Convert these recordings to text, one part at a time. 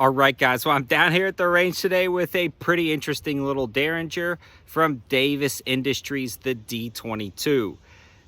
All right, guys, well, I'm down here at the range today with a pretty interesting little Derringer from Davis Industries, the D-22.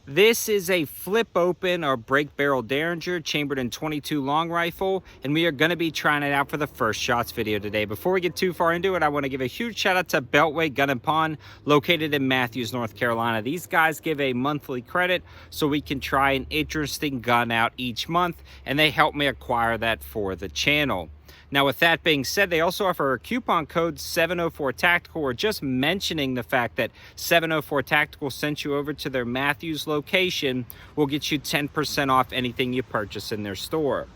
This is a flip open or break barrel Derringer chambered in 22 long rifle, and we are going to be trying it out for the first shots video today. Before we get too far into it, I want to give a huge shout out to Beltway Gun and Pawn located in Matthews, North Carolina. These guys give a monthly credit so we can try an interesting gun out each month, and they help me acquire that for the channel. Now, with that being said, they also offer a coupon code 704 Tactical. We're just mentioning the fact that 704 Tactical sent you over to their Matthews location will get you 10% off anything you purchase in their store.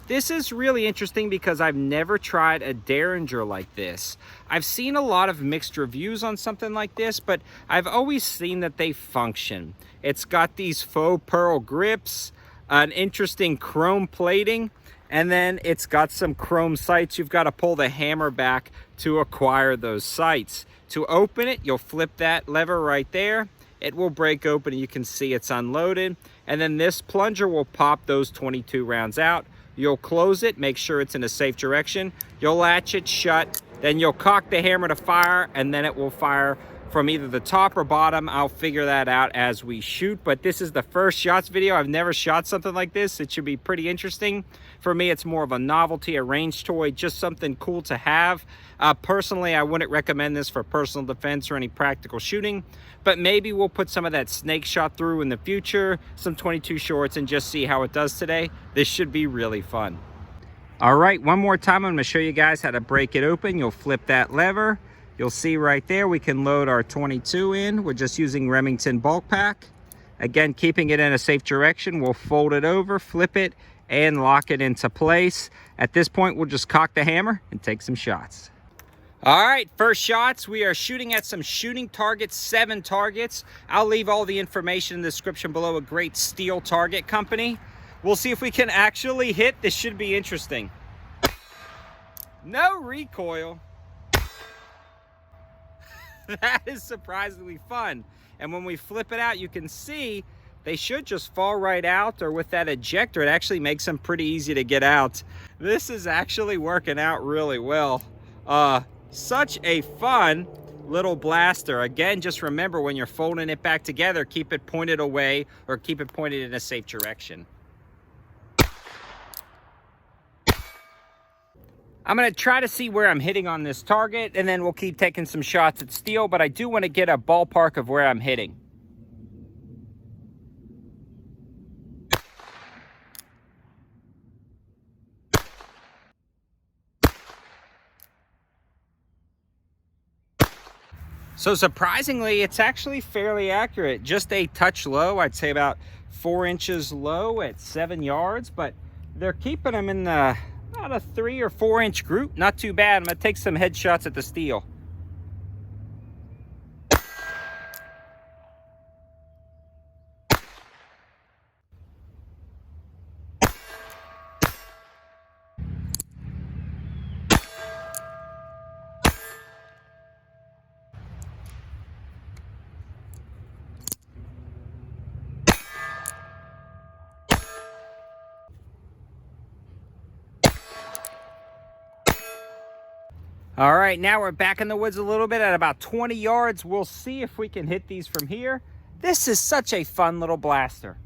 This is really interesting because I've never tried a Derringer like this. I've seen a lot of mixed reviews on something like this, but I've always seen that they function. It's got these faux pearl grips, an interesting chrome plating, and then it's got some chrome sights. You've got to pull the hammer back to acquire those sights. To open it, you'll flip that lever right there. It will break open and you can see it's unloaded. And then this plunger will pop those 22 rounds out. You'll close it, make sure it's in a safe direction. You'll latch it shut, then you'll cock the hammer to fire, and then it will fire from either the top or bottom. I'll figure that out as we shoot, but this is the first shots video. I've never shot something like this. It should be pretty interesting. For me, it's more of a novelty, a range toy, just something cool to have. Personally, I wouldn't recommend this for personal defense or any practical shooting, but maybe we'll put some of that snake shot through in the future, some 22 shorts, and just see how it does today. This should be really fun. All right, one more time, I'm gonna show you guys how to break it open. You'll flip that lever. You'll see right there, we can load our 22 in. We're just using Remington bulk pack. Again, keeping it in a safe direction. We'll fold it over, flip it, and lock it into place. At this point, we'll just cock the hammer and take some shots. All right, first shots. We are shooting at some shooting targets, 7 targets. I'll leave all the information in the description below. A great steel target company. We'll see if we can actually hit. This should be interesting. No recoil. That is surprisingly fun. And when we flip it out, you can see they should just fall right out, or with that ejector, it actually makes them pretty easy to get out. This is actually working out really well. Such a fun little blaster. Again, just remember when you're folding it back together, keep it pointed away or keep it pointed in a safe direction. I'm going to try to see where I'm hitting on this target, and then we'll keep taking some shots at steel, but I do want to get a ballpark of where I'm hitting. So surprisingly, it's actually fairly accurate. Just a touch low, I'd say about 4 inches low at 7 yards, but they're keeping them in the about a 3 or 4 inch group. Not too bad. I'm gonna take some headshots at the steel. All right, now we're back in the woods a little bit at about 20 yards. We'll see if we can hit these from here. This is such a fun little blaster.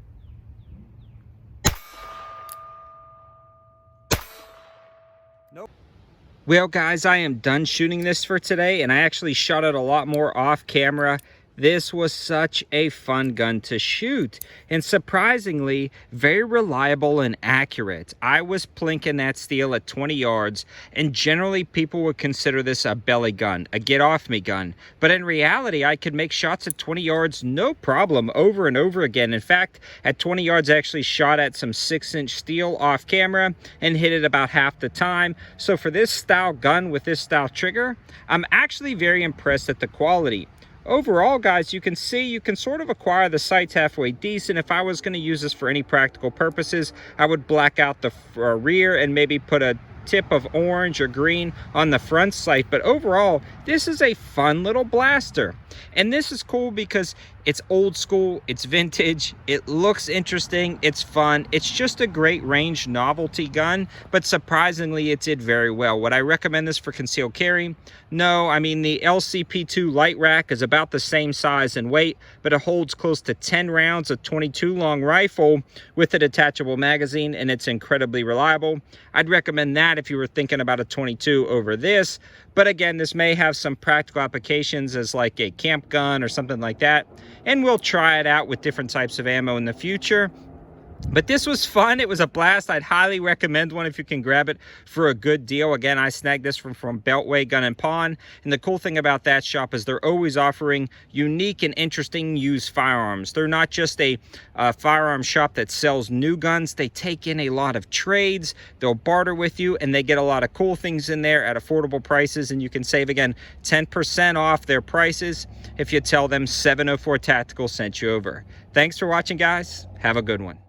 Nope. Well, guys, I am done shooting this for today, and I actually shot it a lot more off camera. This was such a fun gun to shoot, and surprisingly, very reliable and accurate. I was plinking that steel at 20 yards, and generally people would consider this a belly gun, a get-off-me gun. But in reality, I could make shots at 20 yards no problem over and over again. In fact, at 20 yards, I actually shot at some 6-inch steel off camera and hit it about half the time. So for this style gun with this style trigger, I'm actually very impressed at the quality. Overall, guys, you can see you can sort of acquire the sights halfway decent. If I was going to use this for any practical purposes, I would black out the rear and maybe put a tip of orange or green on the front sight. But overall, this is a fun little blaster. And this is cool because It's old school, it's vintage, it looks interesting, it's fun. It's just a great range novelty gun, but surprisingly it did very well. Would I recommend this for concealed carry? No. I mean, the LCP2 light rack is about the same size and weight, but it holds close to 10 rounds of .22 long rifle with a detachable magazine, and it's incredibly reliable. I'd recommend that if you were thinking about a .22 over this, but again, this may have some practical applications as like a camp gun or something like that, and we'll try it out with different types of ammo in the future. But this was fun. It was a blast. I'd highly recommend one if you can grab it for a good deal. Again, I snagged this from Beltway Gun and Pawn. And the cool thing about that shop is they're always offering unique and interesting used firearms. They're not just a firearm shop that sells new guns. They take in a lot of trades. They'll barter with you, and they get a lot of cool things in there at affordable prices. And you can save, again, 10% off their prices if you tell them 704 Tactical sent you over. Thanks for watching, guys. Have a good one.